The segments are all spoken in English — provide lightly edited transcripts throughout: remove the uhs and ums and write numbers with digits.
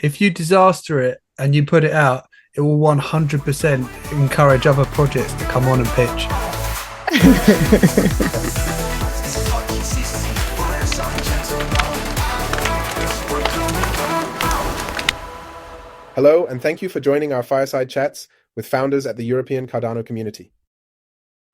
if you disaster it and you put it out, it will 100% encourage other projects to come on and pitch. Hello, and thank you for joining our Fireside Chats with founders at the European Cardano community.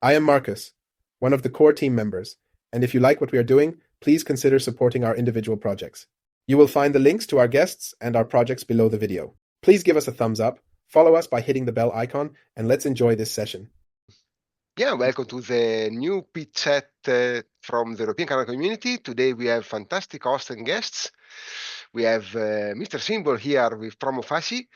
I am Marcus, one of the core team members, and if you like what we are doing, please consider supporting our individual projects. You will find the links to our guests and our projects below the video. Please give us a thumbs up, follow us by hitting the bell icon, and let's enjoy this session. Yeah, welcome to the new pitch chat from the European Cardano community. Today we have fantastic hosts and guests. We have Mr. Symbol here from Facie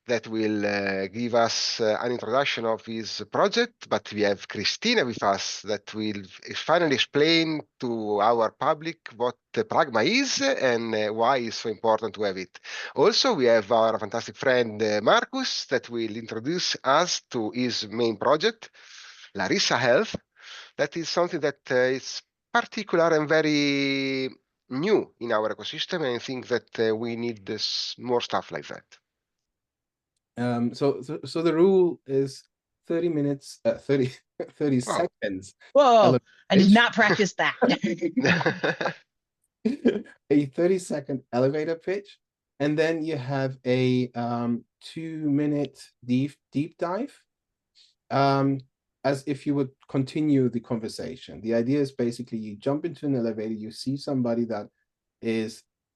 that will give us an introduction of his project, but we have Christina with us that will finally explain to our public what Pragma is and why it's so important to have it. Also, we have our fantastic friend Marcus that will introduce us to his main project, Larissa.Health. That is something that is particular and very new in our ecosystem, and I think that we need more stuff like that. So the rule is 30 minutes, 30 Wow. seconds. Whoa, I did pitch. not practice that. A 30-second elevator pitch, and then you have a 2-minute deep dive, as if you would continue the conversation. The idea is basically you jump into an elevator, you see somebody that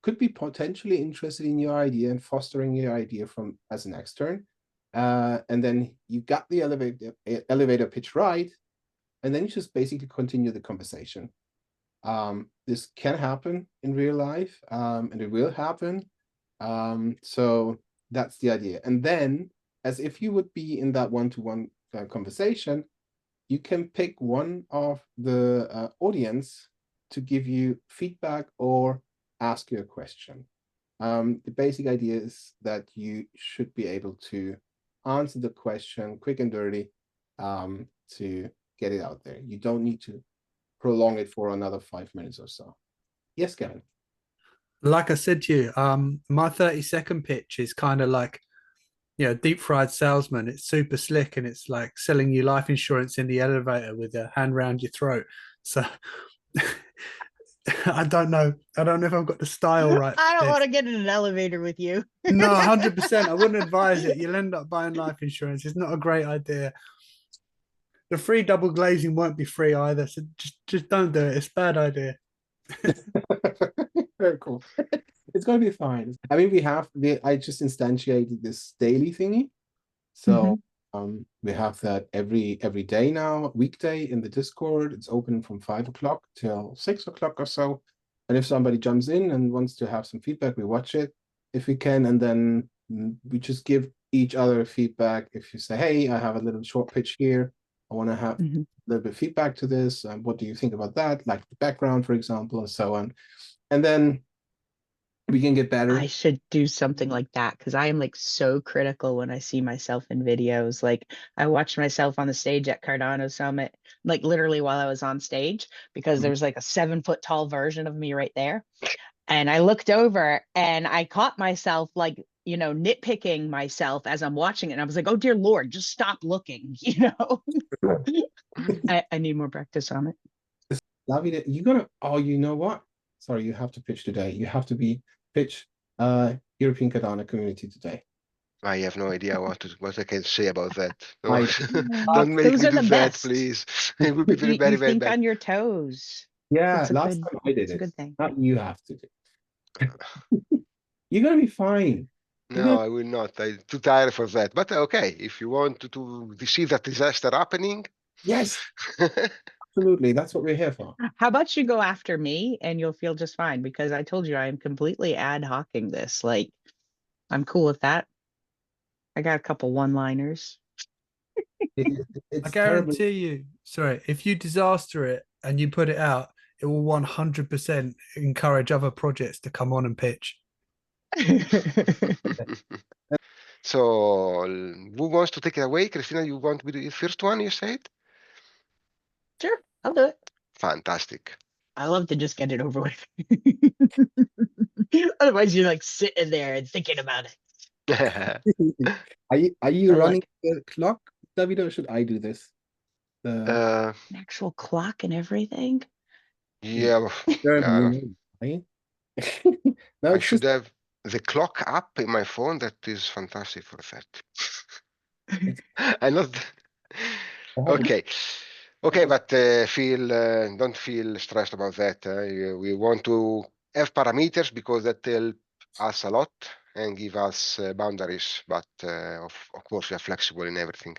could be potentially interested in your idea and fostering your idea as an extern, and then you got the elevator pitch right, and then you just basically continue the conversation. This can happen in real life, and it will happen. So that's the idea. And then, as if you would be in that one-to-one conversation, you can pick one of the audience to give you feedback or ask you a question. The basic idea is that you should be able to answer the question quick and dirty to get it out there. You don't need to prolong it for another 5 minutes or so. Yes, Kevin. Like I said to you, my 30-second pitch is kind of like, deep fried salesman. It's super slick, and it's like selling you life insurance in the elevator with a hand around your throat. So I don't know if I've got the style right. I don't want to get in an elevator with you. No, 100%. I wouldn't advise it. You'll end up buying life insurance. It's not a great idea. The free double glazing won't be free either. So just don't do it. It's a bad idea. Very cool. It's going to be fine. I mean, I just instantiated this daily thingy. So we have that every day now, weekday in the Discord. It's open from 5 o'clock till 6 o'clock or so. And if somebody jumps in and wants to have some feedback, we watch it if we can. And then we just give each other feedback. If you say, hey, I have a little short pitch here, I want to have a little bit of feedback to this. What do you think about that? Like the background, for example, and so on. And then we can get better. I should do something like that, because I am like so critical when I see myself in videos. Like I watched myself on the stage at Cardano Summit, like literally while I was on stage, because there was like a 7-foot tall version of me right there. And I looked over and I caught myself like, nitpicking myself as I'm watching it. And I was like, oh, dear Lord, just stop looking, I need more practice on it. You know what? Sorry, you have to pitch today. You have to pitch European Cardano community today. I have no idea what I can say about that. No. I- Don't make me Those are do the that, best. please. It would be very, You very, very think bad. on your toes. Yeah, It's a last good- time I did it's a it. good thing. Not you have to do. You're gonna be fine. No, I will not. I'm too tired for that. But okay, if you want to see that disaster happening, Yes, absolutely. That's what we're here for. How about you go after me and you'll feel just fine, because I told you I am completely ad hocing this. Like, I'm cool with that. I got a couple one-liners. It's I guarantee you, if you disaster it and you put it out, it will 100% encourage other projects to come on and pitch. So who wants to take it away? Christina, you want to be the first one, you said? Sure, I'll do it. Fantastic. I love to just get it over with. Otherwise, you're like sitting there and thinking about it. Are you I like running the clock, David, or should I do this? Uh, an actual clock and everything. yeah, Serve yeah. me, right? No, I it's should just have the clock app in my phone. That is fantastic for that. it's, I'm not. I have Okay. Okay, but don't feel stressed about that. We want to have parameters because that help us a lot and give us boundaries. But of course, we are flexible in everything.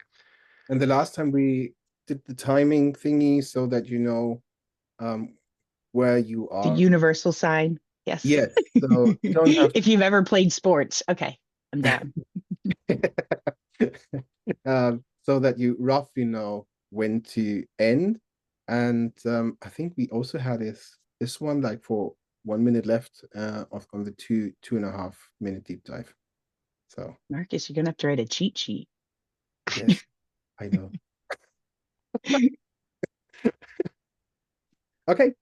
and the last time we did the timing thingy so that you know where you The are. universal sign. Yes. Yes, so you don't have If you've ever played sports, okay, I'm down. so that you roughly know when to end. And I think we also had this one like for 1 minute left on the 2.5 minute deep dive. So Marcus, you're gonna have to write a cheat sheet. yes, I know. Okay.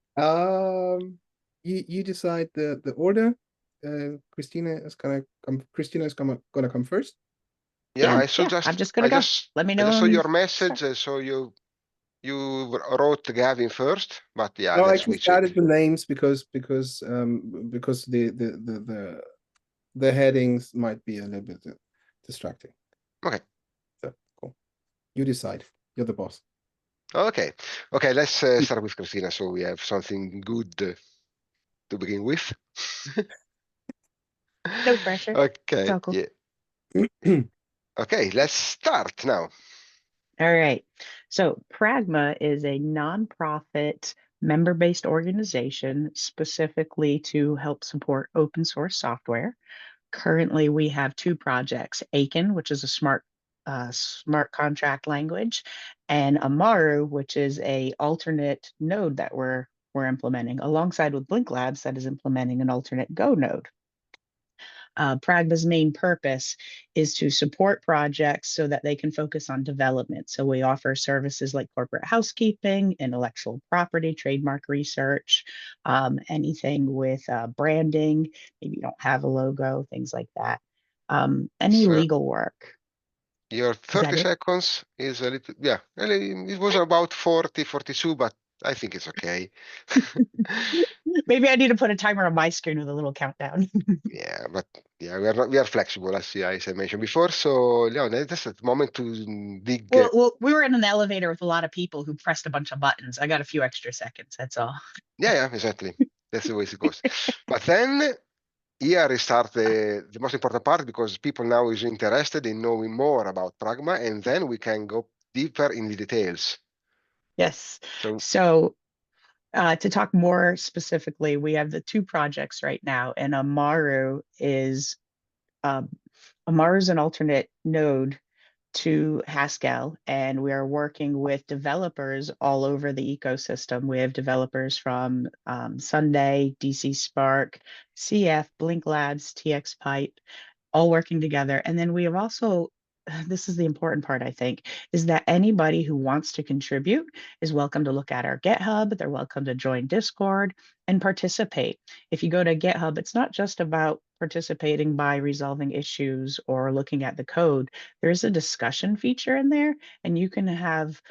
You decide the order. Christina is gonna come. Christina is gonna come first. Yeah, Yeah, I saw I'm just I gonna go. just Let me I know just saw when. your message. So you wrote Gavin first, but yeah, No, I let's just switch it. added the names because the headings might be a little bit distracting. Okay. So cool. You decide. You're the boss. Okay. Okay. Let's start with Christina, so we have something good to begin with. No pressure. It's Okay. all cool. Yeah. Okay. Let's start now. All right. So Pragma is a nonprofit member-based organization specifically to help support open source software. Currently, we have two projects, Aiken, which is a smart contract language, and Amaru, which is a alternate node that we're implementing, alongside with Blink Labs that is implementing an alternate Go node. Pragma's main purpose is to support projects so that they can focus on development. So we offer services like corporate housekeeping, intellectual property, trademark research, anything with branding. Maybe you don't have a logo, things like that. Any So legal work. your Is 30 that it? seconds is a little, yeah, it was about 40, 42, but I think it's okay. Maybe I need to put a timer on my screen with a little countdown. Yeah, but yeah, we are flexible, as I mentioned before. So, yeah, that's the moment to dig. Well, we were in an elevator with a lot of people who pressed a bunch of buttons. I got a few extra seconds. That's all. Yeah, exactly. That's the way it goes. But then here is start the most important part because people now is interested in knowing more about Pragma, and then we can go deeper in the details. Yes. So So to talk more specifically, we have the two projects right now, and um, Amaru is an alternate node to Haskell, and we are working with developers all over the ecosystem. We have developers from Sunday, DC Spark, CF, Blink Labs, TX Pipe, all working together. And then we have also, this is the important part, I think, is that anybody who wants to contribute is welcome to look at our GitHub. They're welcome to join Discord and participate. If you go to GitHub, it's not just about participating by resolving issues or looking at the code. There's a discussion feature in there, and you can have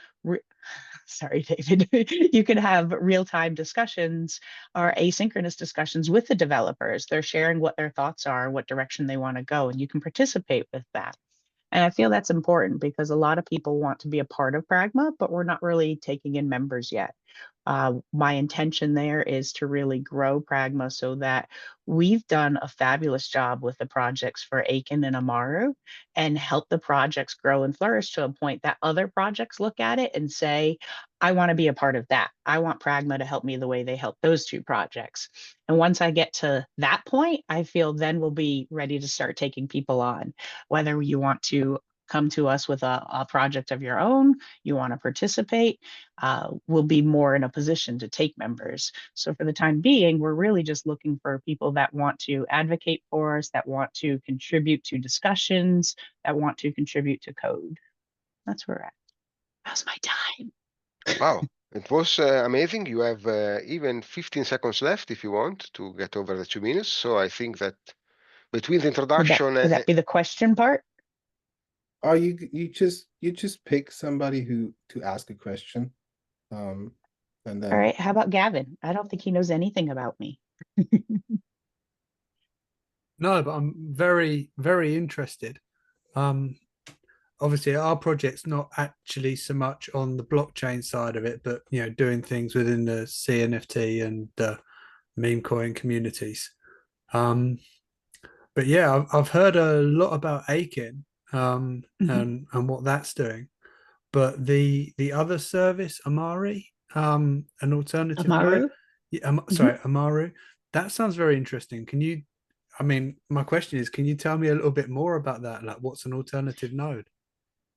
sorry, David, you can have real-time discussions or asynchronous discussions with the developers. They're sharing what their thoughts are, what direction they want to go, and you can participate with that. And I feel that's important because a lot of people want to be a part of Pragma, but we're not really taking in members yet. My intention there is to really grow Pragma so that we've done a fabulous job with the projects for Aiken and Amaru and help the projects grow and flourish to a point that other projects look at it and say, I want to be a part of that. I want Pragma to help me the way they help those two projects. And once I get to that point, I feel then we'll be ready to start taking people on, whether you want to come to us with a project of your own, you want to participate, we'll be more in a position to take members. So for the time being, we're really just looking for people that want to advocate for us, that want to contribute to discussions, that want to contribute to code. That's where we're at. How's my time? wow, It was amazing. You have even 15 seconds left if you want to get over the 2 minutes. So I think that between the Would introduction that be the question part? Or you just pick somebody who to ask a question, and All then right. How about Gavin? I don't think he knows anything about me. No, but I'm very, very interested. Um, Obviously, our project's not actually so much on the blockchain side of it, but doing things within the CNFT and the meme coin communities. Um, but yeah, I've heard a lot about Aiken Mhm. and what that's doing. But the other service, Amari, an alternative node, Amaru? yeah, Mhm. sorry, Amaru, that sounds very interesting. Can you? I mean, my question is, can you tell me a little bit more about that? Like, what's an alternative node?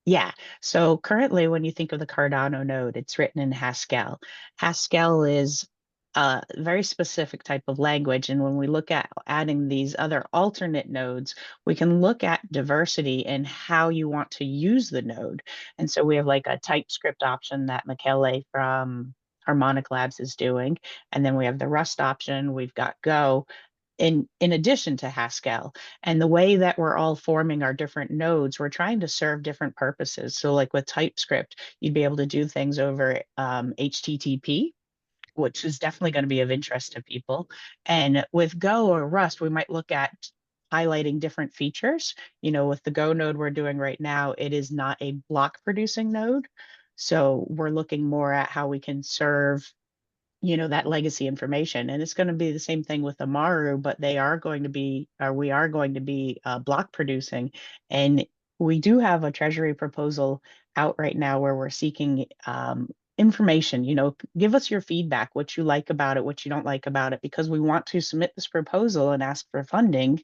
Yeah. So currently, when you think of the Cardano node, it's written in Haskell. Haskell is a very specific type of language. And when we look at adding these other alternate nodes, we can look at diversity and how you want to use the node. And so we have like a TypeScript option that Michele from Harmonic Labs is doing. And then we have the Rust option, we've got Go in addition to Haskell. And the way that we're all forming our different nodes, we're trying to serve different purposes. So like with TypeScript, you'd be able to do things over HTTP, which is definitely going to be of interest to people. And with Go or Rust, we might look at highlighting different features. With the Go node we're doing right now, it is not a block producing node. So we're looking more at how we can serve that legacy information. And it's going to be the same thing with Amaru, but we are going to be block producing. And we do have a treasury proposal out right now where we're seeking information. Give us your feedback, what you like about it, what you don't like about it, because we want to submit this proposal and ask for funding.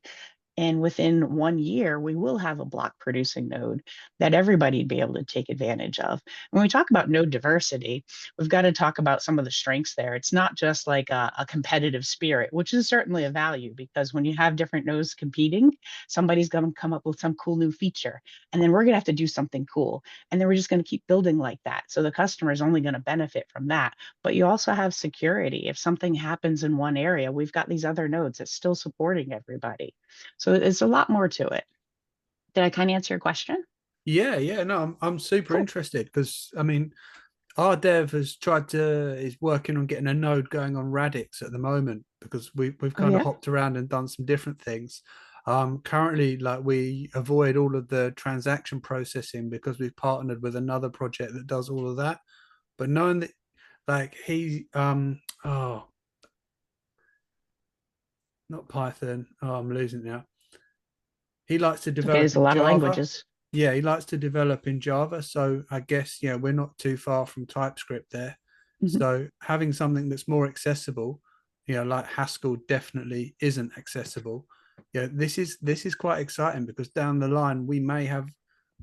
And within 1 year, we will have a block producing node that everybody'd be able to take advantage of. When we talk about node diversity, we've got to talk about some of the strengths there. It's not just like a competitive spirit, which is certainly a value because when you have different nodes competing, somebody's going to come up with some cool new feature. And then we're going to have to do something cool. And then we're just going to keep building like that. So the customer is only going to benefit from that. But you also have security. If something happens in one area, we've got these other nodes that's still supporting everybody. So it's a lot more to it. Did I kind of answer your question? Yeah, no, I'm super Cool. interested because I mean, our dev is working on getting a node going on Radix at the moment because we've Oh kind of yeah. hopped around and done some different things. Currently, like we avoid all of the transaction processing because we've partnered with another project that does all of that. But knowing that, like oh, not Python. Oh, I'm losing it now. He likes to It's okay. develop There's a in lot of Java. languages. Yeah, he likes to develop in Java. So I guess, we're not too far from TypeScript there. Mhm. So having something that's more accessible, like Haskell definitely isn't accessible. Yeah, this is quite exciting because down the line we may have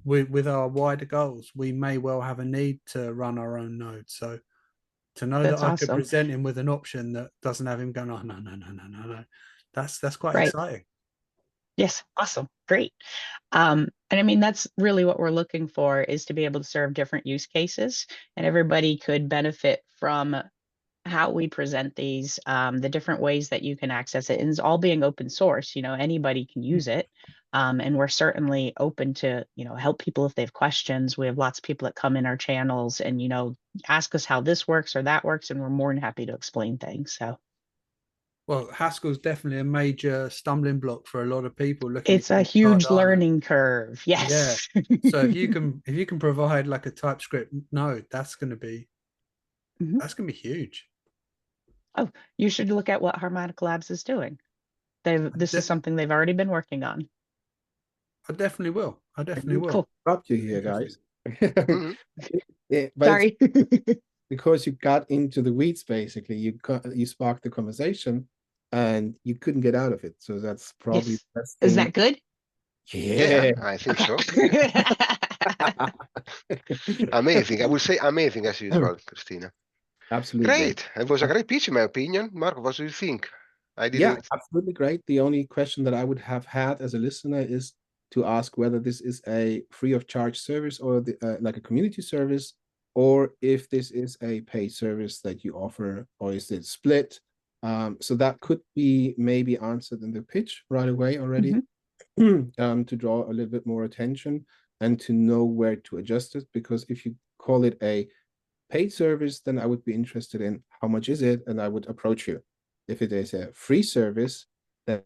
with our wider goals, we may well have a need to run our own node. So to know that That's I could awesome. present him with an option that doesn't have him going, oh no, that's quite Right. exciting. Yes. Awesome. Great. And I mean, that's really what we're looking for is to be able to serve different use cases and everybody could benefit from how we present these, the different ways that you can access it, and it's all being open source. Anybody can use it, and we're certainly open to help people if they have questions. We have lots of people that come in our channels and ask us how this works or that works, and we're more than happy to explain things. So Well, Haskell's definitely a major stumbling block for a lot of people looking at it's a using huge Cardano. learning curve. Yeah. Yes. So if you can provide like a TypeScript node, that's gonna be Mhm. that's gonna be huge. Oh, you should look at what Harmonic Labs is doing. I, This is de- something they've already been working on. I definitely will. I I definitely need to will. Cool. interrupt you here, Interesting. guys. Mhm. Yeah, but it's Sorry. because you got into the weeds. Basically, you sparked the conversation, and you couldn't get out of it. So that's probably Yes. the best Is thing. that good? Yeah, Yeah. I think Okay. so. Amazing. I will say amazing as usual, Christina. Absolutely great. Great. It was a great pitch, in my opinion. Marco, what do you think? I Yeah, didn't. absolutely great. The only question that I would have had as a listener is to ask whether this is a free of charge service or like a community service. or if this is a paid service that you offer, or is it split? So that could be maybe answered in the pitch right away already, to draw a little bit more attention and to know where to adjust it. Because if you call it a paid service, then I would be interested in how much is it, and I would approach you. If it is a free service, then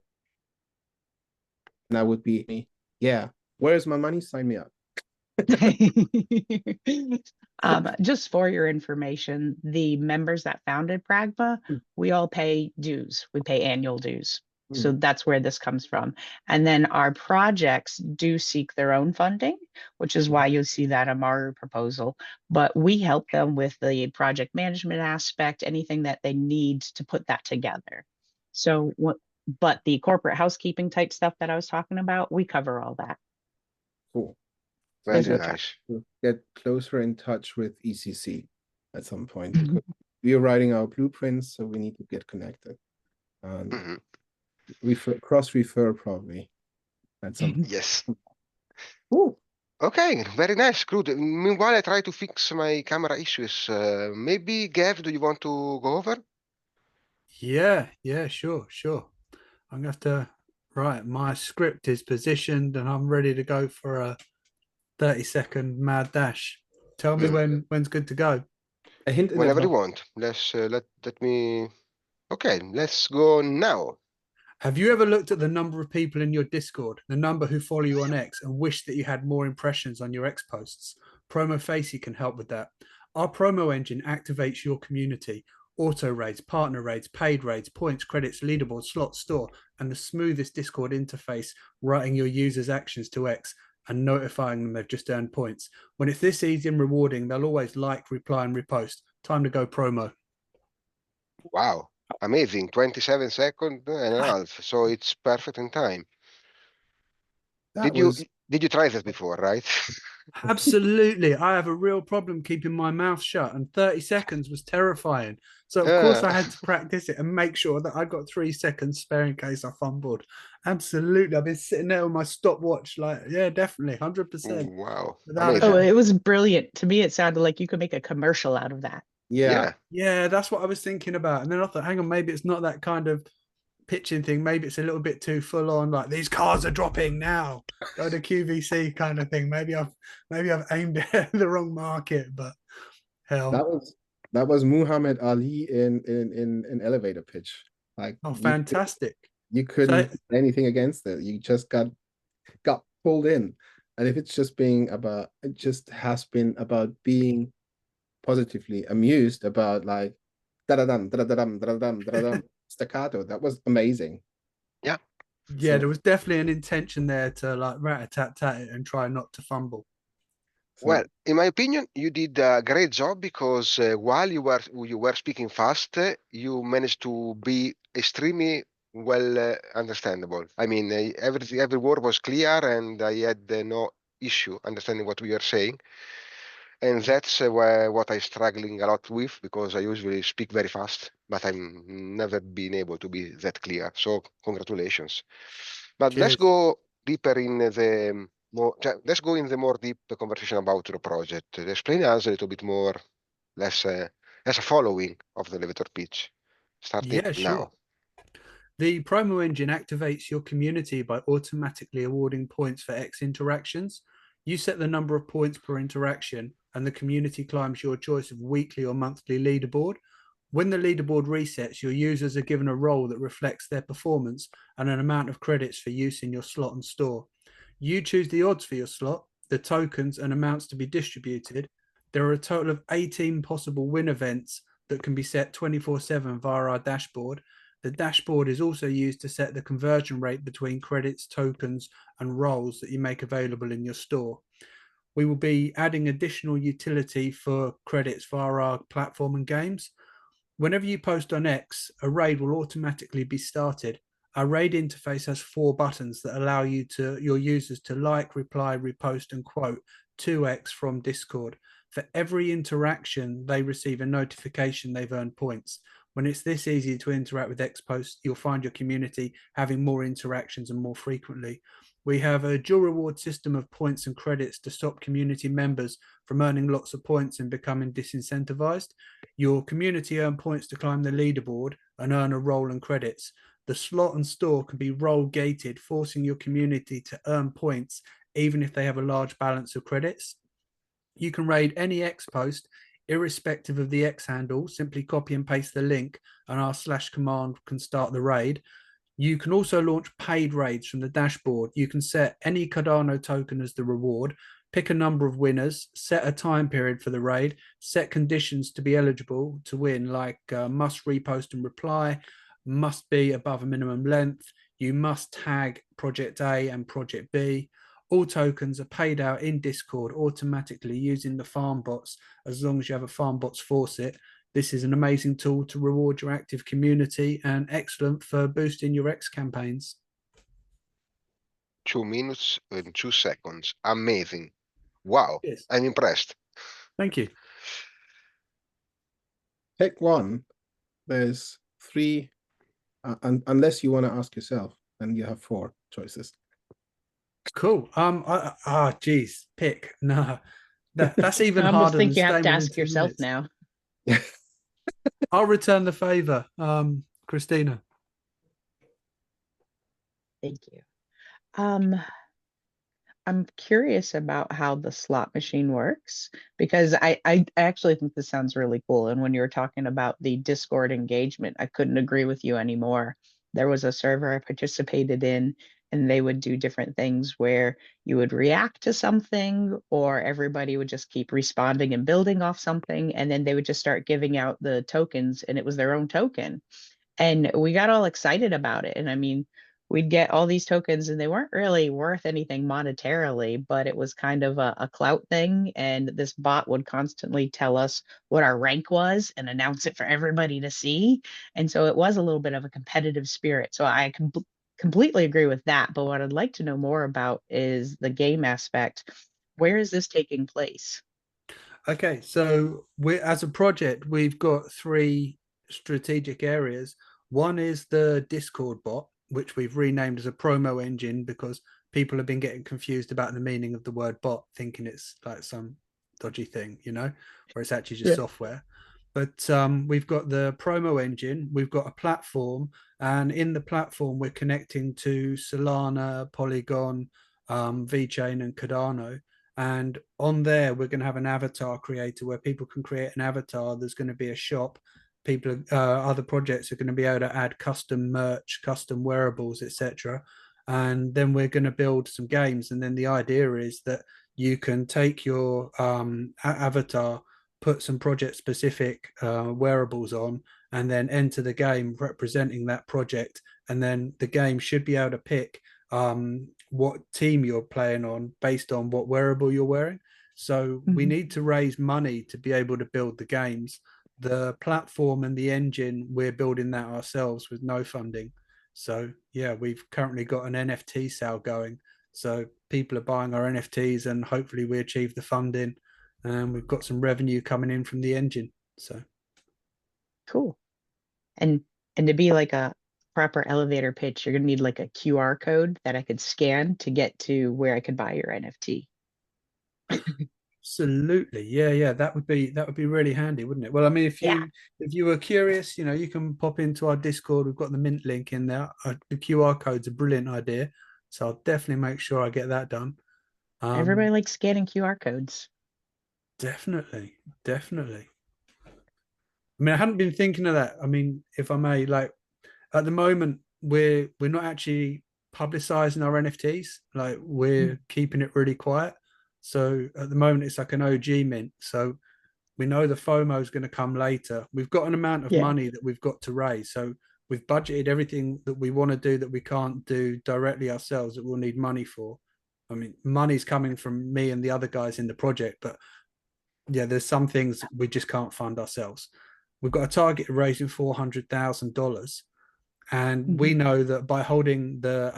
I would be, yeah, where's my money? Sign me up. Just for your information, the members that founded Pragma, we all pay dues. We pay annual dues. So that's where this comes from. And then our projects do seek their own funding, which is why you'll see that Amaru proposal. But we help them with the project management aspect, anything that they need to put that together. So but the corporate housekeeping type stuff that I was talking about, we cover all that. Cool. Very Maybe nice. we'll get closer in touch with ECC at some point. We are writing our blueprints, so we need to get connected. Cross-refer probably at some point. Yes. Ooh. Okay, very nice, good. Meanwhile, I try to fix my camera issues. Maybe, Gav, do you want to go over? Yeah, sure. I'm gonna have to. Right, my script is positioned, and I'm ready to go for a 30-second mad dash. Tell me when's good to go. A hint in Whenever you advance. want. Let's let me. Okay, let's go now. Have you ever looked at the number of people in your Discord, the number who follow you on X, and wish that you had more impressions on your X posts? Promo Facie can help with that. Our promo engine activates your community. Auto raids, partner raids, paid raids, points, credits, leaderboard, slot store, and the smoothest Discord interface, writing your users' actions to X and notifying them they've just earned points. When it's this easy and rewarding, they'll always like, reply, and repost. Time to go promo. Wow, amazing. 27 seconds and a half. So it's perfect in time. Did you try this before, right? Absolutely. I have a real problem keeping my mouth shut, and 30 seconds was terrifying. So, of course, I had to practice it and make sure that I got 3 seconds spare in case I fumbled. Absolutely. I've been sitting there with my stopwatch, like, yeah, definitely, 100%. Wow. Oh, it was brilliant. To me, it sounded like you could make a commercial out of that. Yeah. Yeah, that's what I was thinking about. And then I thought, hang on, maybe it's not that kind of pitching thing. Maybe it's a little bit too full on, like these cars are dropping now, go to QVC kind of thing. Maybe I've aimed at the wrong market, but hell, that was Muhammad Ali in elevator pitch. Like, oh, fantastic! You couldn't say anything against it. You just got pulled in. And if it's just it just has been about being positively amused about, like, da-da-dum, da-da-dum, da-da-dum, da-da-dum, staccato. That was amazing. Yeah, there was definitely an intention there to like rat-a-tat-tat it and try not to fumble. Well, in my opinion, you did a great job because while you were speaking fast, you managed to be extremely well understandable. I mean, every word was clear, and I had no issue understanding what we were saying. And that's what I'm struggling a lot with, because I usually speak very fast, but I'm never been able to be that clear. So congratulations. But Cheers. let's go deeper in the let's go in the more deep conversation about your project. Explain us a little bit more, less a following of the elevator pitch. Starting now. Sure. The promo engine activates your community by automatically awarding points for X interactions. You set the number of points per interaction, and the community climbs your choice of weekly or monthly leaderboard. When the leaderboard resets, your users are given a role that reflects their performance and an amount of credits for use in your slot and store. You choose the odds for your slot, the tokens and amounts to be distributed. There are a total of 18 possible win events that can be set 24/7 via our dashboard. The dashboard is also used to set the conversion rate between credits, tokens, and roles that you make available in your store. We will be adding additional utility for credits via our platform and games. Whenever you post on X, a raid will automatically be started. Our raid interface has 4 buttons that allow your users to like, reply, repost, and quote 2X from Discord. For every interaction, they receive a notification they've earned points. When it's this easy to interact with X posts, you'll find your community having more interactions and more frequently. We have a dual reward system of points and credits to stop community members from earning lots of points and becoming disincentivized. Your community earn points to climb the leaderboard and earn a role and credits. The slot and store can be role gated, forcing your community to earn points even if they have a large balance of credits. You can raid any X post irrespective of the X handle. Simply copy and paste the link and our / command can start the raid. You can also launch paid raids from the dashboard. You can set any Cardano token as the reward, pick a number of winners, set a time period for the raid, set conditions to be eligible to win, like must repost and reply, must be above a minimum length, you must tag Project A and Project B. All tokens are paid out in Discord automatically using the farm bots, as long as you have a farm bots faucet. This is an amazing tool to reward your active community and excellent for boosting your X campaigns. 2 minutes and 2 seconds. Amazing. Wow. Yes. I'm impressed. Thank you. Pick one. There's 3, unless you want to ask yourself, and you have 4 choices. Cool. Geez, pick. No, that's even I almost harder think than you have staying to within ask 2 yourself minutes. now. I'll return the favor. Christina. Thank you. I'm curious about how the slot machine works, because I actually think this sounds really cool. And when you were talking about the Discord engagement, I couldn't agree with you anymore. There was a server I participated in, and they would do different things where you would react to something, or everybody would just keep responding and building off something, and then they would just start giving out the tokens, and it was their own token. And we got all excited about it. And I mean, we'd get all these tokens and they weren't really worth anything monetarily, but it was kind of a clout thing. And this bot would constantly tell us what our rank was and announce it for everybody to see. And so it was a little bit of a competitive spirit. So I completely agree with that. But what I'd like to know more about is the game aspect. Where is this taking place? Okay, so as a project, we've got 3 strategic areas. One is the Discord bot, which we've renamed as a promo engine because people have been getting confused about the meaning of the word bot, thinking it's like some dodgy thing, where it's actually just software. But we've got the promo engine, we've got a platform, and in the platform, we're connecting to Solana, Polygon, VeChain, and Cardano. And on there, we're going to have an avatar creator where people can create an avatar. There's going to be a shop. People, other projects are going to be able to add custom merch, custom wearables, etc. And then we're going to build some games. And then the idea is that you can take your avatar, put some project-specific wearables on, and then enter the game representing that project. And then the game should be able to pick what team you're playing on based on what wearable you're wearing. So we need to raise money to be able to build the games. The platform and the engine, we're building that ourselves with no funding. So yeah, we've currently got an NFT sale going. So people are buying our NFTs and hopefully we achieve the funding. And we've got some revenue coming in from the engine. So Cool. And to be like a proper elevator pitch, you're gonna need like a QR code that I could scan to get to where I could buy your NFT. absolutely, yeah, that would be really handy, wouldn't it? Well, I mean, if you were curious, you can pop into our Discord. We've got the mint link in there. The QR code's a brilliant idea, so I'll definitely make sure I get that done. Everybody likes scanning QR codes. Definitely. I mean, I hadn't been thinking of that. I mean, if I may, like at the moment, we're not actually publicizing our NFTs. Like we're keeping it really quiet. So at the moment, it's like an OG mint. So we know the FOMO is going to come later. We've got an amount of money that we've got to raise. So we've budgeted everything that we want to do that we can't do directly ourselves that we'll need money for. I mean, money's coming from me and the other guys in the project, but yeah, there's some things we just can't fund ourselves. We've got a target of raising $400,000, and we know that by holding the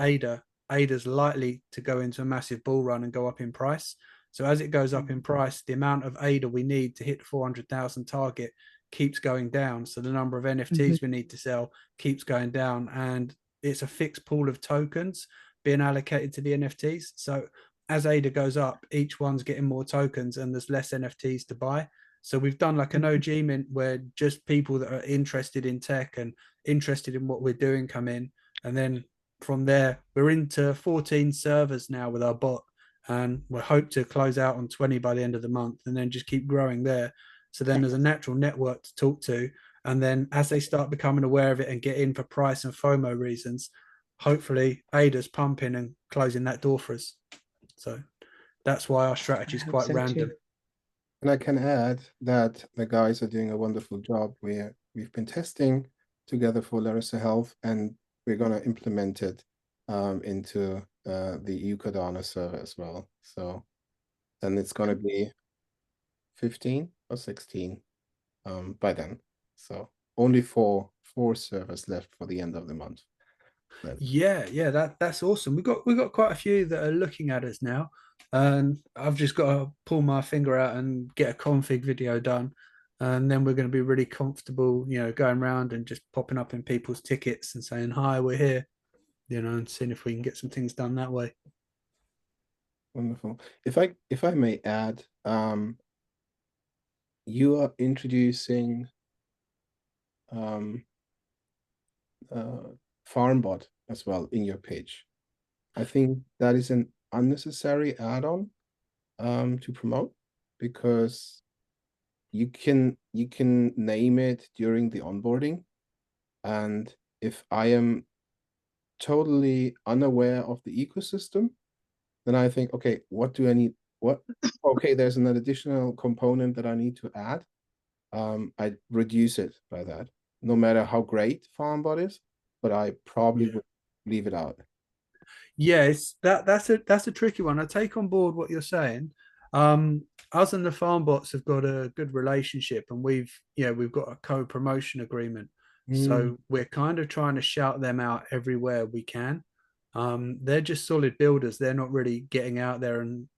ADA's likely to go into a massive bull run and go up in price. So as it goes up in price, the amount of ADA we need to hit the 400,000 target keeps going down. So the number of NFTs we need to sell keeps going down, and it's a fixed pool of tokens. being allocated to the NFTs. So as ADA goes up, each one's getting more tokens and there's less NFTs to buy. So we've done like an OG mint where just people that are interested in tech and interested in what we're doing come in. And then from there, we're into 14 servers now with our bot. And we hope to close out on 20 by the end of the month and then just keep growing there. So then there's a natural network to talk to. And then as they start becoming aware of it and get in for price and FOMO reasons, hopefully ADA's pumping and closing that door for us. So that's why our strategy is quite random. And I can add that the guys are doing a wonderful job. We've been testing together for Larissa.Health, and we're going to implement it into the EU Cardano server as well. So then it's going to be 15 or 16 by then. So only four servers left for the end of the month. Yeah, that's awesome. We've got quite a few that are looking at us now, and I've just got to pull my finger out and get a config video done, and then we're going to be really comfortable, going around and just popping up in people's tickets and saying hi, we're here, and seeing if we can get some things done that way. Wonderful. If I may add, you are introducing FarmBot as well in your page. I think that is an unnecessary add-on to promote, because you can name it during the onboarding, and if I am totally unaware of the ecosystem, then I think, okay, what do I need? Okay, there's an additional component that I need to add. I reduce it by that, no matter how great FarmBot is, but I probably would leave it out. Yeah, that's a tricky one. I take on board what you're saying. Us and the farm bots have got a good relationship, and we've got a co-promotion agreement. So we're kind of trying to shout them out everywhere we can. They're just solid builders. They're not really getting out there and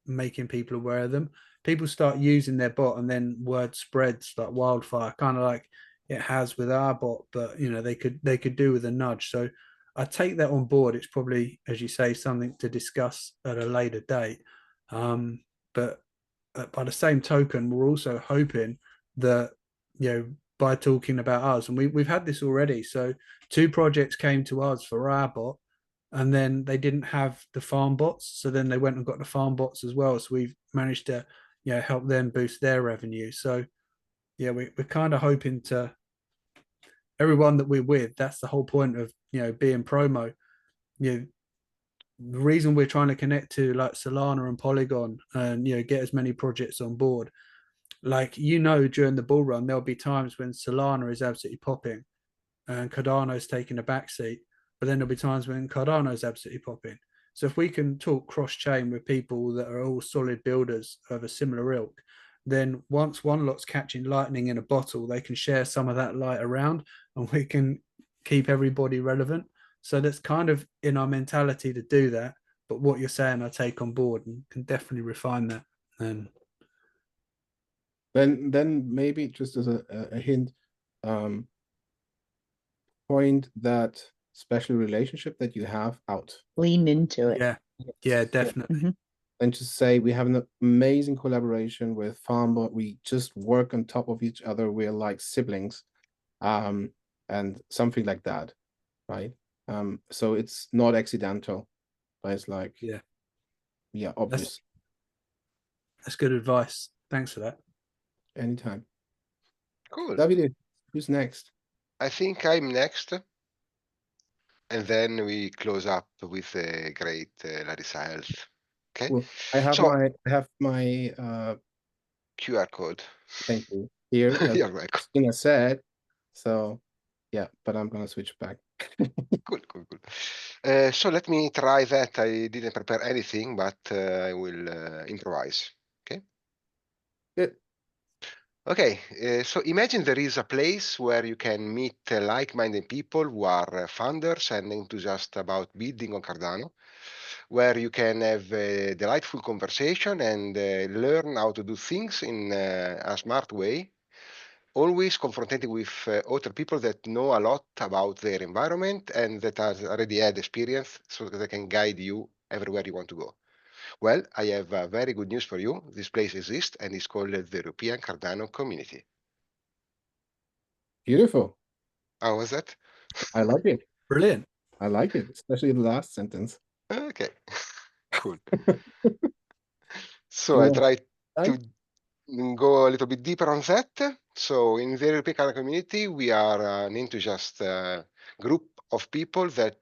making people aware of them. People start using their bot, and then word spreads like wildfire, kind of like it has with our bot. But they could do with a nudge. So I take that on board. It's probably, as you say, something to discuss at a later date. But by the same token, we're also hoping that, by talking about us, and we've had this already. So 2 projects came to us for our bot, and then they didn't have the farm bots. So then they went and got the farm bots as well. So we've managed to, help them boost their revenue. So yeah, we're kind of hoping to, everyone that we're with, that's the whole point of being promo. The reason we're trying to connect to like Solana and Polygon and get as many projects on board, like during the bull run there'll be times when Solana is absolutely popping and Cardano's taking a backseat, but then there'll be times when Cardano's absolutely popping. So if we can talk cross-chain with people that are all solid builders of a similar ilk, then once one lot's catching lightning in a bottle, they can share some of that light around, and we can keep everybody relevant. So that's kind of in our mentality to do that. But what you're saying, I take on board and can definitely refine that. And then maybe just as a hint, point that special relationship that you have out. Lean into it. Yeah, definitely. Mm-hmm. And just say we have an amazing collaboration with FarmBot. We just work on top of each other. We're like siblings, and something like that, right? So it's not accidental, but it's like obvious. That's good advice. Thanks for that. Anytime. Cool. Davide, who's next? I think I'm next. And then we close up with the great Larissa.Health. Okay. Well, I have my QR code. Thank you. Here, You're welcome. Christina said. So yeah, but I'm gonna switch back. Cool. So let me try that. I didn't prepare anything, but I will improvise. Okay. Good. Okay, so imagine there is a place where you can meet like-minded people who are founders and enthusiasts about building on Cardano, where you can have a delightful conversation and learn how to do things in a smart way. always confronting with other people that know a lot about their environment and that has already had experience so that they can guide you everywhere you want to go. Well, I have very good news for you. This place exists and it's called the European Cardano Community. Beautiful. How was that? I like it. Brilliant. I like it, especially the last sentence. Okay, cool. So I Yeah. tried to Right? go a little bit deeper on that. So in the European Cardano Community, we are an enthusiast group of people that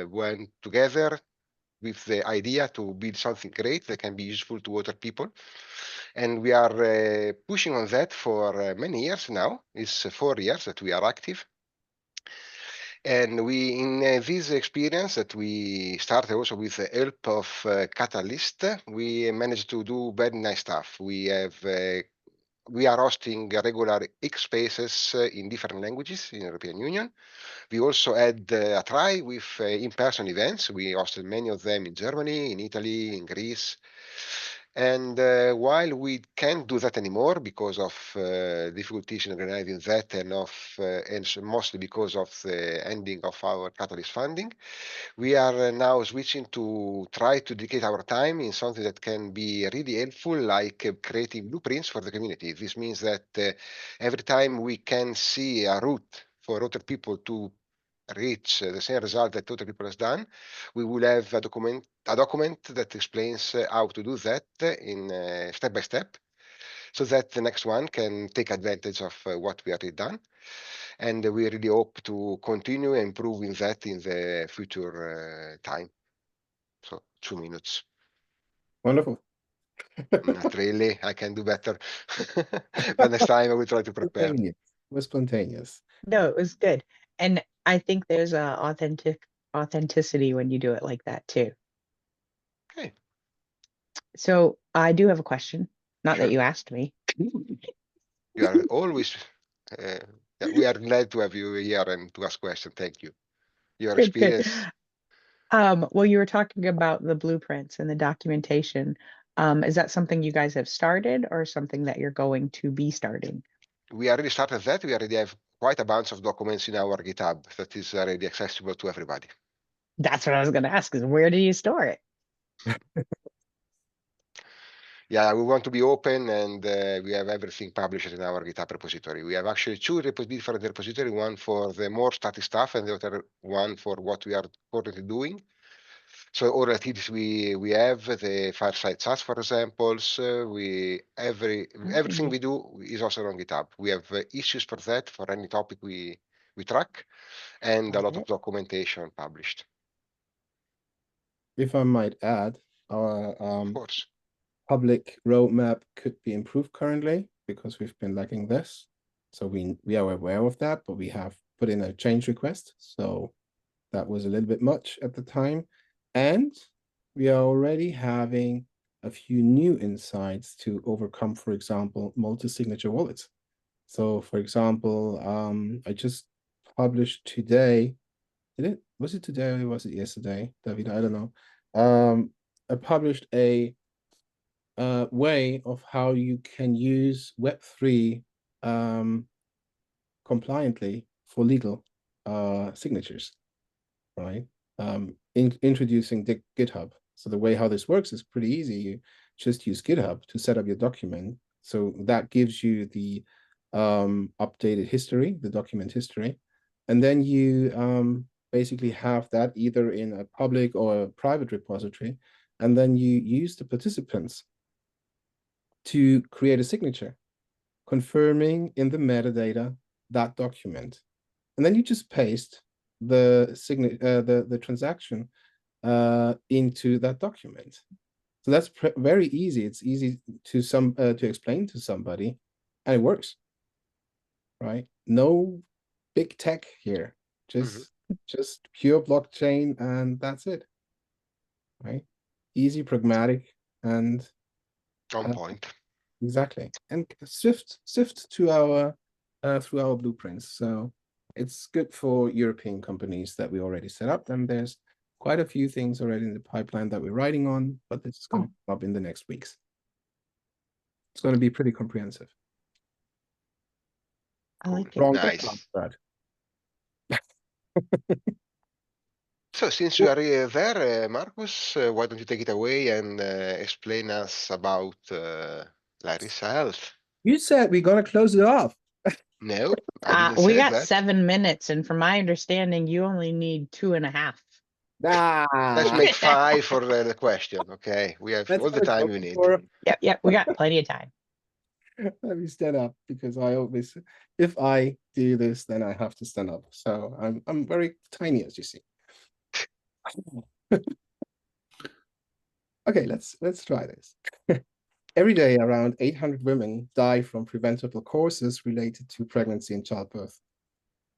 went together with the idea to build something great that can be useful to other people. And we are pushing on that for many years now. It's 4 years that we are active. And we, in this experience that we started also with the help of Catalyst, we managed to do very nice stuff. We are hosting regular X spaces in different languages in the European Union. We also had a try with in-person events. We hosted many of them in Germany, in Italy, in Greece. And while we can't do that anymore because of difficulties in organizing that and mostly because of the ending of our Catalyst funding, we are now switching to try to dedicate our time in something that can be really helpful, like creating blueprints for the community. This means that every time we can see a route for other people to reach the same result that other people has done, we will have a document that explains how to do that in step by step, so that the next one can take advantage of what we already done. And we really hope to continue improving that in the future time. So 2 minutes. Wonderful. Not really. I can do better. But next time I will try to prepare. Spontaneous. It was spontaneous. No, it was good. And I think there's a authenticity when you do it like that too. Okay. So I do have a question. Not Sure. that you asked me. You are always, we are glad to have you here and to ask questions. Thank you. Your Good, good. experience. Well, you were talking about the blueprints and the documentation. Is that something you guys have started or something that you're going to be starting? We already started that. We already have quite a bunch of documents in our GitHub that is already accessible to everybody. That's what I was going to ask, is where do you store it? Yeah, we want to be open and we have everything published in our GitHub repository. We have actually two different repositories, one for the more static stuff and the other one for what we are currently doing. So all activities we have, the Fireside chats, for example, everything we do is also on GitHub. We have issues for that, for any topic we track, and a lot of documentation published. If I might add, our Of course. public roadmap could be improved currently because we've been lacking this. So we are aware of that, but we have put in a change request. So that was a little bit much at the time. And we are already having a few new insights to overcome, for example, multi-signature wallets. So for example, I just published today, was it today or was it yesterday, David? I don't know. I published a way of how you can use Web3 compliantly for legal signatures, right? Introducing the GitHub. So the way how this works is pretty easy. You just use GitHub to set up your document. So that gives you the updated history, the document history. And then you basically have that either in a public or a private repository. And then you use the participants to create a signature, confirming in the metadata that document. And then you just paste the transaction into that document. So that's very easy. It's easy to explain to somebody, and it works, right? No big tech here, just pure blockchain, and that's it, right? Easy, pragmatic, and On point. exactly, and swift to our through our blueprints. So it's good for European companies that we already set up, and there's quite a few things already in the pipeline that we're writing on, but this is going to come up in the next weeks. It's going to be pretty comprehensive. I like it. Wrong Nice. that. So since you are there, Marcus, why don't you take it away and explain us about Larissa.Health? You said we're gonna close it off. No, I didn't We say got that. 7 minutes, and from my understanding, you only need 2.5. Let's Ah, make 5 for the question. Okay, we have that's all the what time I'm you need. for. Yep, we got plenty of time. Let me stand up because I always, if I do this, then I have to stand up. So I'm very tiny, as you see. Okay, let's try this. Every day, around 800 women die from preventable causes related to pregnancy and childbirth.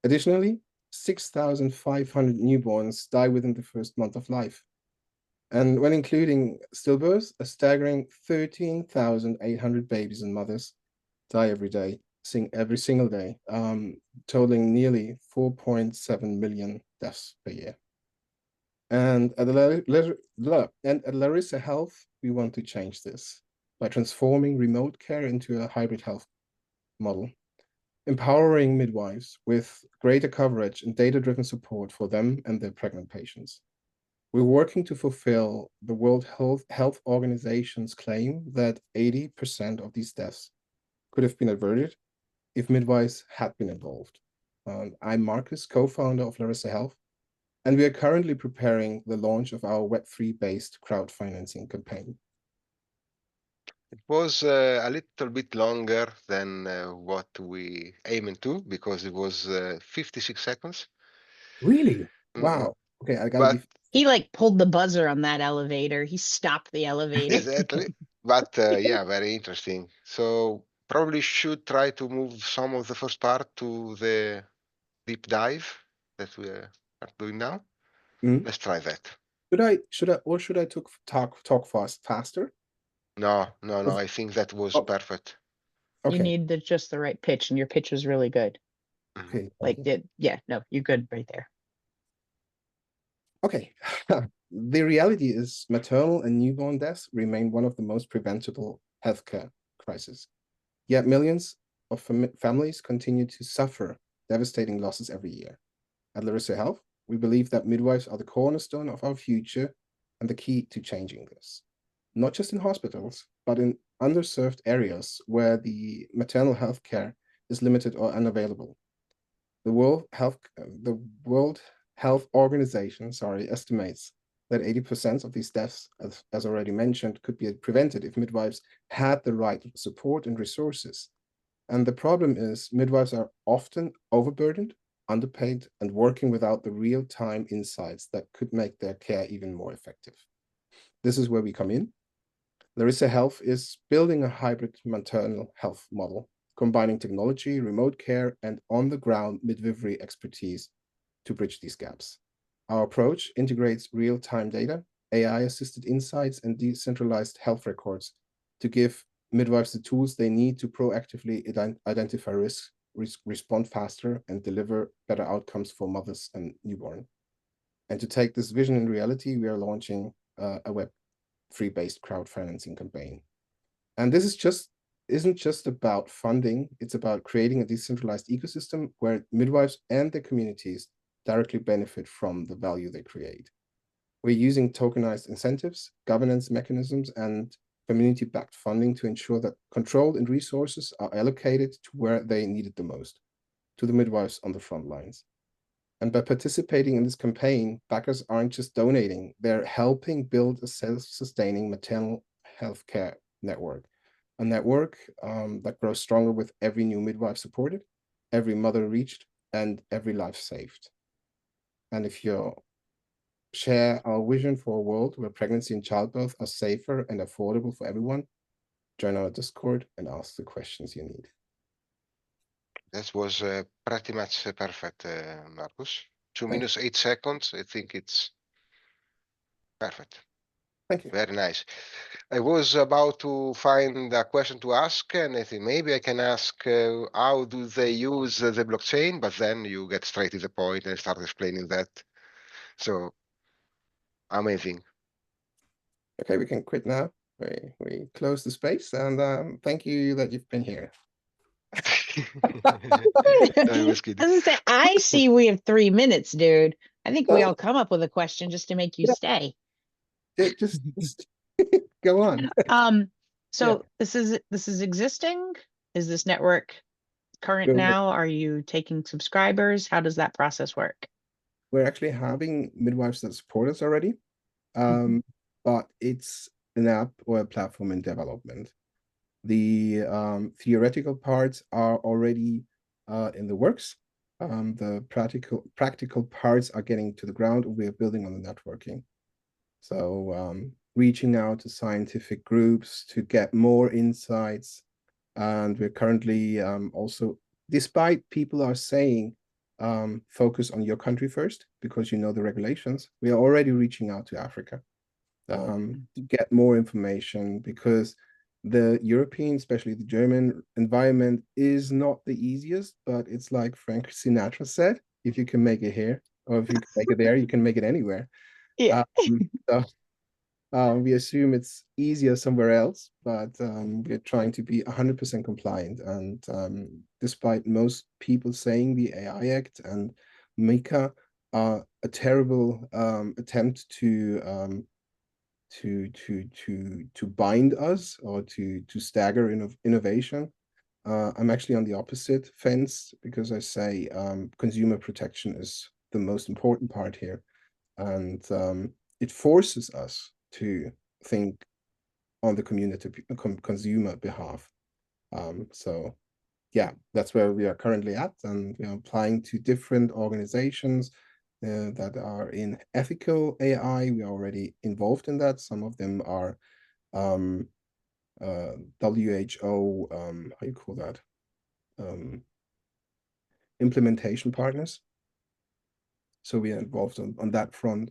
Additionally, 6,500 newborns die within the first month of life. And when including stillbirths, a staggering 13,800 babies and mothers die every day, every single day, totaling nearly 4.7 million deaths per year. And at Larissa.Health, we want to change this by transforming remote care into a hybrid health model, empowering midwives with greater coverage and data-driven support for them and their pregnant patients. We're working to fulfill the World Health Organization's claim that 80% of these deaths could have been averted if midwives had been involved. I'm Marcus, co-founder of Larissa.Health, and we are currently preparing the launch of our Web3-based crowdfinancing campaign. It was a little bit longer than what we aimed to, because it was 56 seconds. Really? Mm. Wow. Okay, I gotta be. He like pulled the buzzer on that elevator. He stopped the elevator. Exactly. But yeah, very interesting. So probably should try to move some of the first part to the deep dive that we are doing now. Mhm. Let's try that. Should I talk faster? No. I think that was Oh, perfect. You okay. need just the right pitch, and your pitch was really good. Okay. Like, yeah, no, you're good right there. Okay. The reality is maternal and newborn deaths remain one of the most preventable healthcare crises. Yet millions of families continue to suffer devastating losses every year. At Larissa.Health, we believe that midwives are the cornerstone of our future and the key to changing this. Not just in hospitals, but in underserved areas where the maternal health care is limited or unavailable. The World Health Organization, estimates that 80% of these deaths, as already mentioned, could be prevented if midwives had the right support and resources. And the problem is midwives are often overburdened, underpaid, and working without the real-time insights that could make their care even more effective. This is where we come in. Larissa.Health is building a hybrid maternal health model, combining technology, remote care, and on-the-ground midwifery expertise to bridge these gaps. Our approach integrates real-time data, AI-assisted insights, and decentralized health records to give midwives the tools they need to proactively identify risks, respond faster, and deliver better outcomes for mothers and newborn. And to take this vision in reality, we are launching a Web3-based crowdfinancing campaign. And this isn't just about funding, it's about creating a decentralized ecosystem where midwives and their communities directly benefit from the value they create. We're using tokenized incentives, governance mechanisms, and community-backed funding to ensure that control and resources are allocated to where they need it the most, to the midwives on the front lines. And by participating in this campaign, backers aren't just donating, they're helping build a self-sustaining maternal healthcare network. A network that grows stronger with every new midwife supported, every mother reached, and every life saved. And if you share our vision for a world where pregnancy and childbirth are safer and affordable for everyone, join our Discord and ask the questions you need. That was pretty much perfect, Marcus. 2 Thank minutes, 8 seconds. I think it's perfect. Thank you. Very nice. I was about to find a question to ask, and I think maybe I can ask how do they use the blockchain, but then you get straight to the point and start explaining that. So amazing. Okay, we can quit now. We close the space, and thank you that you've been here. No, I was kidding. As I say, I see we have 3 minutes, dude. I think we No. all come up with a question just to make you stay. Just go on. So this is existing? Is this network current We're, now? Are you taking subscribers? How does that process work? we're actually having midwives that support us already, but it's an app or a platform in development. The theoretical parts are already in the works. The practical parts are getting to the ground. We are building on the networking. So reaching out to scientific groups to get more insights. And we're currently also, despite people are saying, focus on your country first because you know the regulations, we are already reaching out to Africa to get more information because the European, especially the German environment is not the easiest, but it's like Frank Sinatra said, if you can make it here, or if you can make it there, you can make it anywhere. Yeah. So we assume it's easier somewhere else, but we're trying to be 100% compliant. And despite most people saying the AI Act and MiCA are a terrible attempt to bind us or to stagger innovation, I'm actually on the opposite fence because I say consumer protection is the most important part here, and it forces us to think on the community consumer behalf. So yeah, that's where we are currently at, and we are applying to different organizations that are in ethical AI. We are already involved in that. Some of them are WHO, how you call that? Implementation partners. So we are involved on that front,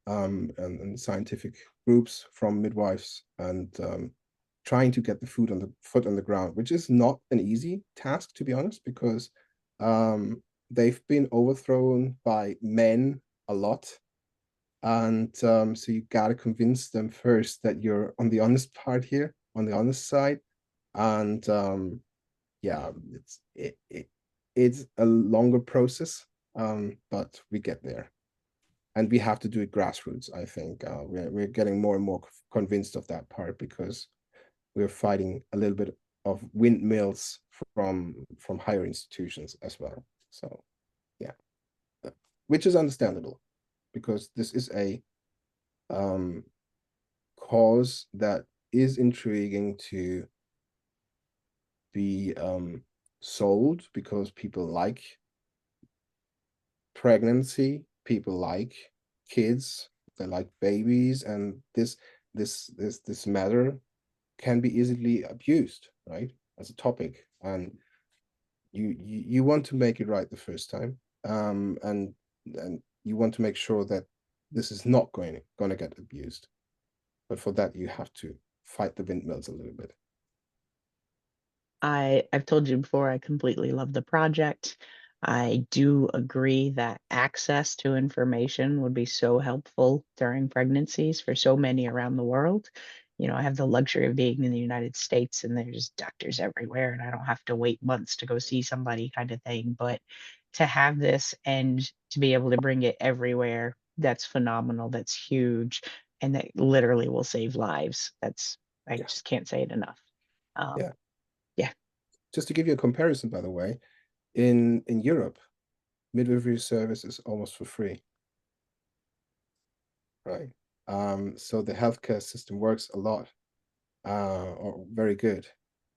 and scientific groups from midwives and trying to get the foot on the ground, which is not an easy task, to be honest, because they've been overthrown by men a lot. And so you got to convince them first that you're on the honest part here, on the honest side. And yeah, it's a longer process, but we get there. And we have to do it grassroots, I think. We're getting more and more convinced of that part because we're fighting a little bit of windmills from higher institutions as well. So yeah, which is understandable because this is a cause that is intriguing to be sold because people like pregnancy, people like kids, they like babies, and this matter can be easily abused, right, as a topic, and you want to make it right the first time, and you want to make sure that this is not going to get abused, but for that you have to fight the windmills a little bit. I've told you before, I completely love the project. I do agree that access to information would be so helpful during pregnancies for so many around the world. You know, I have the luxury of being in the United States and there's doctors everywhere and I don't have to wait months to go see somebody kind of thing. But to have this and to be able to bring it everywhere, that's phenomenal. That's huge. And that literally will save lives. I Yeah. just can't say it enough. Yeah. Yeah. Just to give you a comparison, by the way, in Europe, midwifery service is almost for free, right? So the healthcare system works a lot, or very good.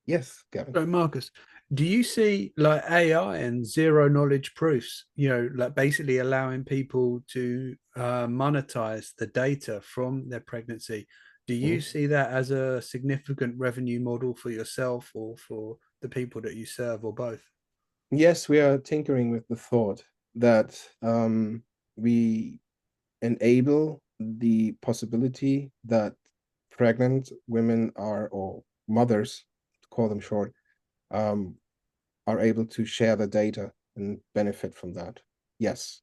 Yes, Gavin. So Marcus, do you see like AI and zero knowledge proofs, like basically allowing people to monetize the data from their pregnancy? Do you see that as a significant revenue model for yourself or for the people that you serve, or both? Yes, we are tinkering with the thought that we enable the possibility that pregnant women or mothers, to call them short, are able to share the data and benefit from that. Yes.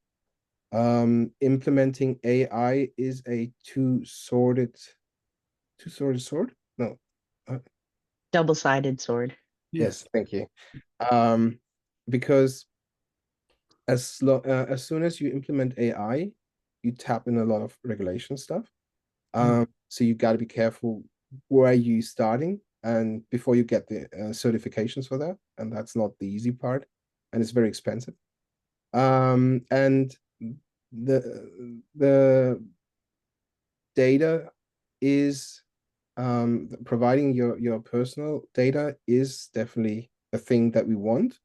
Implementing AI is a two-sworded sword? No. Double-sided sword. Yes, thank you. Because as soon as you implement AI, you tap in a lot of regulation stuff. So you got to be careful where you starting and before you get the certifications for that, and that's not the easy part, and it's very expensive. And the data is providing your personal data is definitely a thing that we want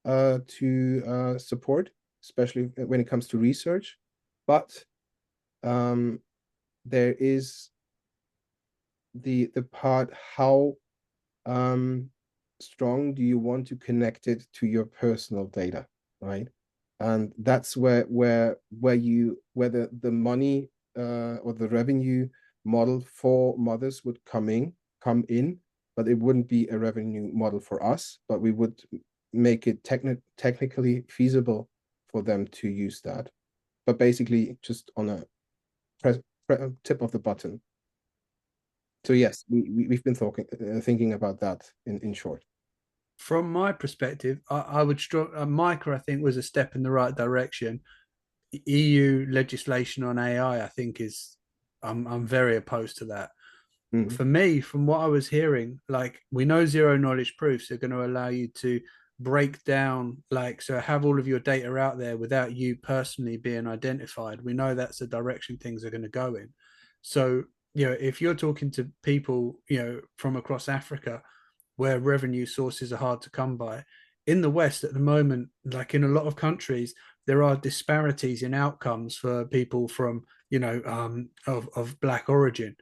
to support, especially when it comes to research. But there is the part, how strong do you want to connect it to your personal data, right? And that's where the money or the revenue model for mothers would come in, but it wouldn't be a revenue model for us, but we would make it technically feasible for them to use that, but basically just on a tip of the button. So yes, we've been thinking about that in short. From my perspective, I would MICA, I think, was a step in the right direction. EU legislation on AI, I think, is I'm very opposed to that. For me, from what I was hearing, like, we know zero knowledge proofs are going to allow you to break down, like, so have all of your data out there without you personally being identified. We know that's the direction things are going to go in. So, if you're talking to people, from across Africa, where revenue sources are hard to come by, in the West at the moment, like in a lot of countries, there are disparities in outcomes for people from, of Black origin.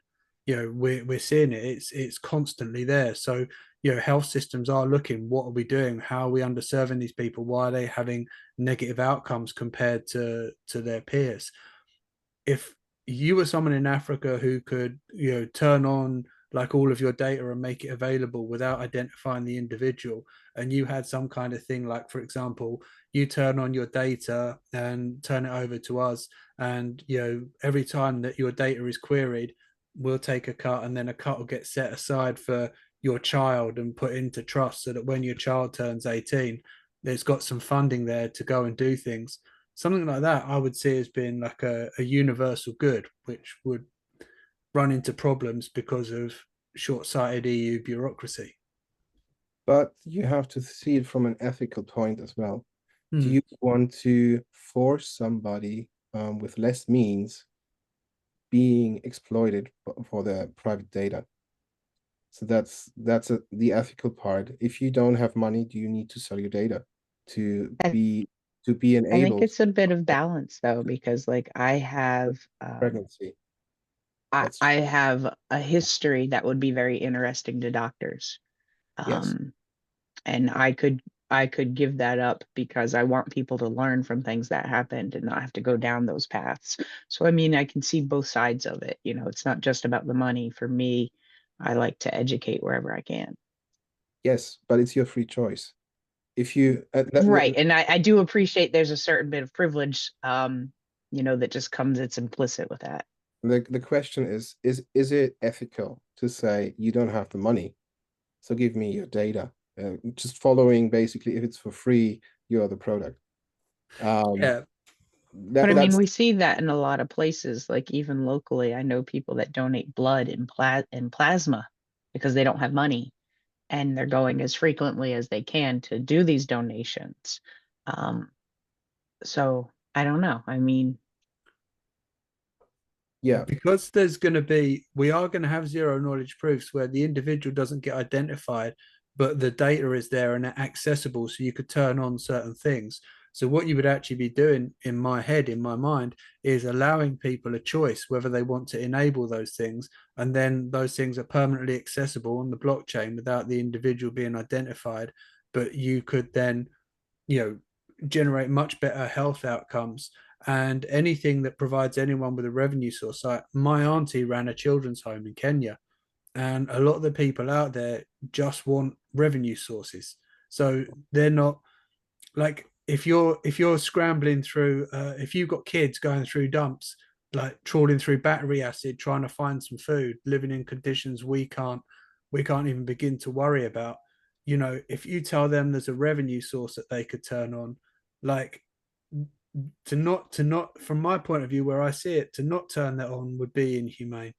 We're seeing it. It's constantly there. So, health systems are looking, what are we doing? How are we underserving these people? Why are they having negative outcomes compared to their peers? If you were someone in Africa who could, turn on like all of your data and make it available without identifying the individual, and you had some kind of thing, like, for example, you turn on your data and turn it over to us, and every time that your data is queried, we'll take a cut, and then a cut will get set aside for your child and put into trust, so that when your child turns 18, there's got some funding there to go and do things. Something like that I would see as being like a universal good, which would run into problems because of short-sighted EU bureaucracy. But you have to see it from an ethical point as well. Do you want to force somebody with less means being exploited for their private data? So that's the ethical part. If you don't have money, do you need to sell your data to be enabled? I think it's a bit of balance, though, because like I have pregnancy. I have a history that would be very interesting to doctors. Yes. And I could give that up because I want people to learn from things that happened and not have to go down those paths. So I mean, I can see both sides of it. It's not just about the money. For me, I like to educate wherever I can. Yes, but it's your free choice. If you right, and I do appreciate there's a certain bit of privilege, that just comes. It's implicit with that. The question is it ethical to say you don't have the money, so give me your data? Just following, basically, if it's for free, you're the product. Yeah. But I mean, we see that in a lot of places, like even locally. I know people that donate blood and plasma because they don't have money, and they're going as frequently as they can to do these donations. So I don't know. I mean, yeah, because we are going to have zero knowledge proofs where the individual doesn't get identified, but the data is there and accessible, so you could turn on certain things. So what you would actually be doing, in my mind, is allowing people a choice whether they want to enable those things, and then those things are permanently accessible on the blockchain without the individual being identified. But you could then, generate much better health outcomes, and anything that provides anyone with a revenue source. Like, my auntie ran a children's home in Kenya, and a lot of the people out there just want revenue sources. So they're not, like, if you're scrambling through, if you've got kids going through dumps, like trawling through battery acid trying to find some food, living in conditions we can't even begin to worry about, you know, if you tell them there's a revenue source that they could turn on, like to not from my point of view, where I see it, to not turn that on would be inhumane.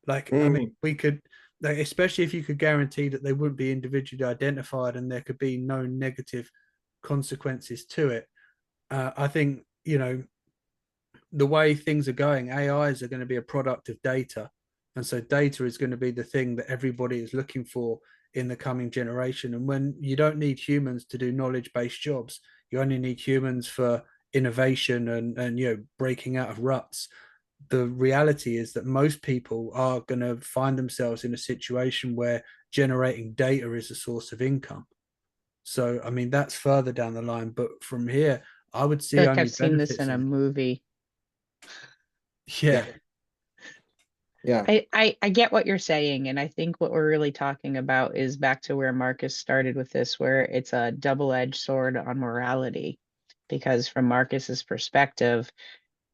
Like, I mean, we could, like, especially if you could guarantee that they wouldn't be individually identified and there could be no negative consequences to it. I think, you know, the way things are going, AIs are going to be a product of data. And so data is going to be the thing that everybody is looking for in the coming generation. And when you don't need humans to do knowledge-based jobs, you only need humans for innovation and you know, breaking out of ruts. The reality is that most people are going to find themselves in a situation where generating data is a source of income. So, I mean, that's further down the line. But from here, I would I see feel like only I've seen this benefits in a in it. movie. Yeah. Yeah. I get what you're saying, and I think what we're really talking about is back to where Marcus started with this, where it's a double-edged sword on morality. Because from Marcus's perspective,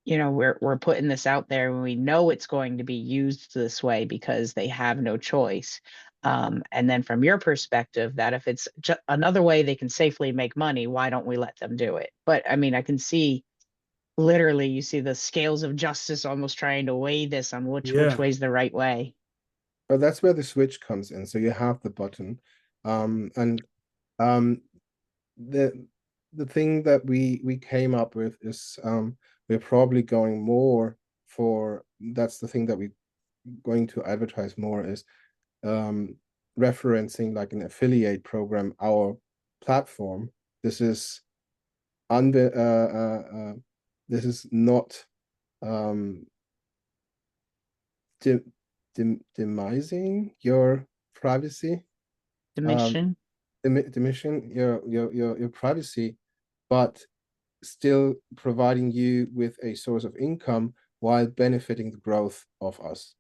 you know, we're putting this out there and we know it's going to be used this way because they have no choice. And then from your perspective, that if it's another way they can safely make money, why don't we let them do it? But I mean, I can see literally, you see the scales of justice almost trying to weigh this on which Yeah. way's the right way. But that's where the switch comes in. So you have the button, and the thing that we came up with is we're probably going more for, that's the thing that we're going to advertise more, is referencing like an affiliate program, our platform. This is this is not demising your privacy, The mission. diminishing your privacy, but still providing you with a source of income while benefiting the growth of us.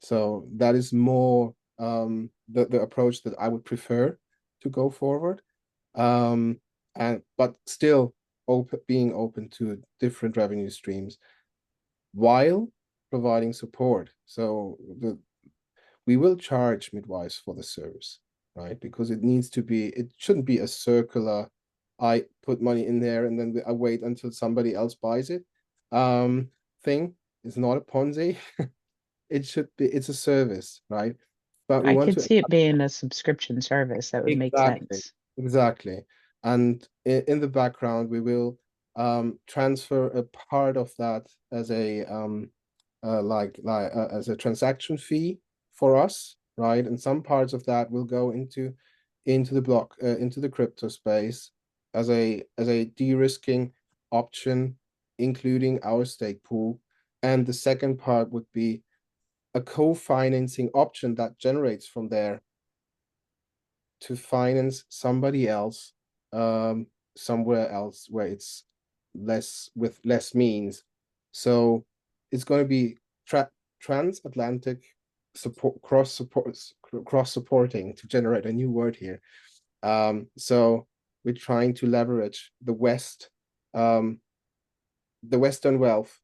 So that is more the approach that I would prefer to go forward. But still being open to different revenue streams while providing support. So we will charge midwives for the service, right? Because it needs to be, it shouldn't be a circular, I put money in there and then I wait until somebody else buys it thing. It's not a Ponzi. It should be, it's a service, right? But we I want could to see it being a subscription service. That would make exactly, sense. exactly. And in the background, we will transfer a part of that as a as a transaction fee for us, right? And some parts of that will go into the block into the crypto space as a de-risking option, including our stake pool. And the second part would be a co-financing option that generates from there to finance somebody else somewhere else where it's with less means. So it's going to be transatlantic support, cross supporting, to generate a new word here. So we're trying to leverage the Western wealth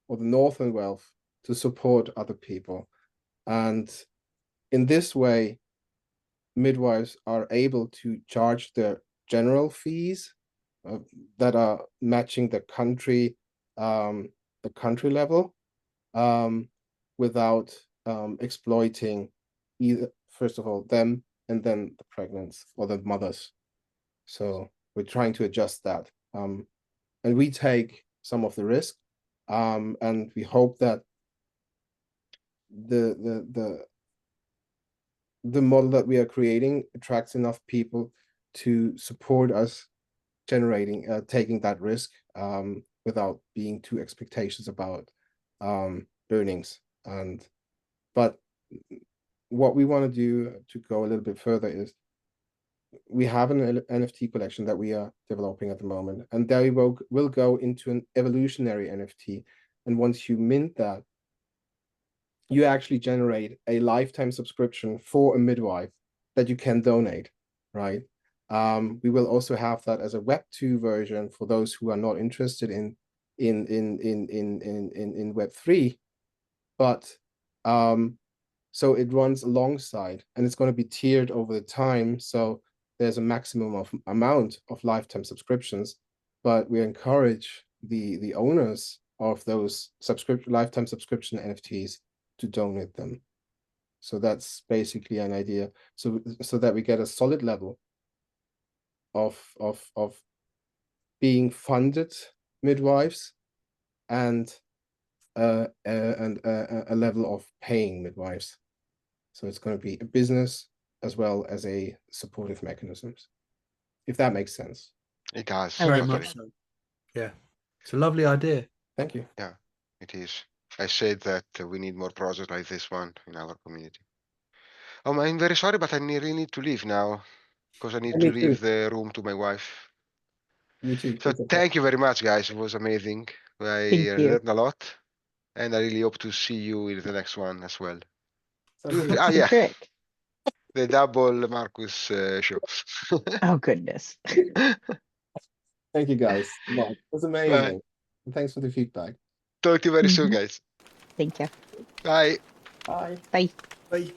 or the Northern wealth to support other people. And in this way, midwives are able to charge their general fees that are matching the country level without exploiting either, first of all, them and then the pregnants or the mothers. So we're trying to adjust that. And we take some of the risk. And we hope that the model that we are creating attracts enough people to support us taking that risk without being too expectations about earnings. But what we want to do to go a little bit further is we have an NFT collection that we are developing at the moment, and there we will go into an evolutionary NFT. And once you mint that, you actually generate a lifetime subscription for a midwife that you can donate, right? We will also have that as a Web 2 version for those who are not interested in Web 3. But So it runs alongside, and it's going to be tiered over the time. So there's a maximum of amount of lifetime subscriptions, but we encourage the owners of those lifetime subscription NFTs to donate them. So that's basically an idea. So that we get a solid level of being funded midwives and a level of paying midwives. So it's going to be a business as well as a supportive mechanisms, if that makes sense. It does. I Very love much it. so. Yeah, it's a lovely idea. Thank you. Yeah, it is. I said that we need more projects like this one in our community. I'm very sorry, but I really need to leave now because I need Me to too. leave the room to my wife. Me too. So It's okay. thank you very much, guys. It was amazing. I Thank you. learned a lot, and I really hope to see you in the next one as well. Sounds good. What's the Yeah, trick? the double Marcus show. Oh goodness. Thank you guys. Wow, it was Bye. amazing. And thanks for the feedback. Talk to you very soon, Mhm. guys. Thank you. Bye. Bye. Bye. Bye.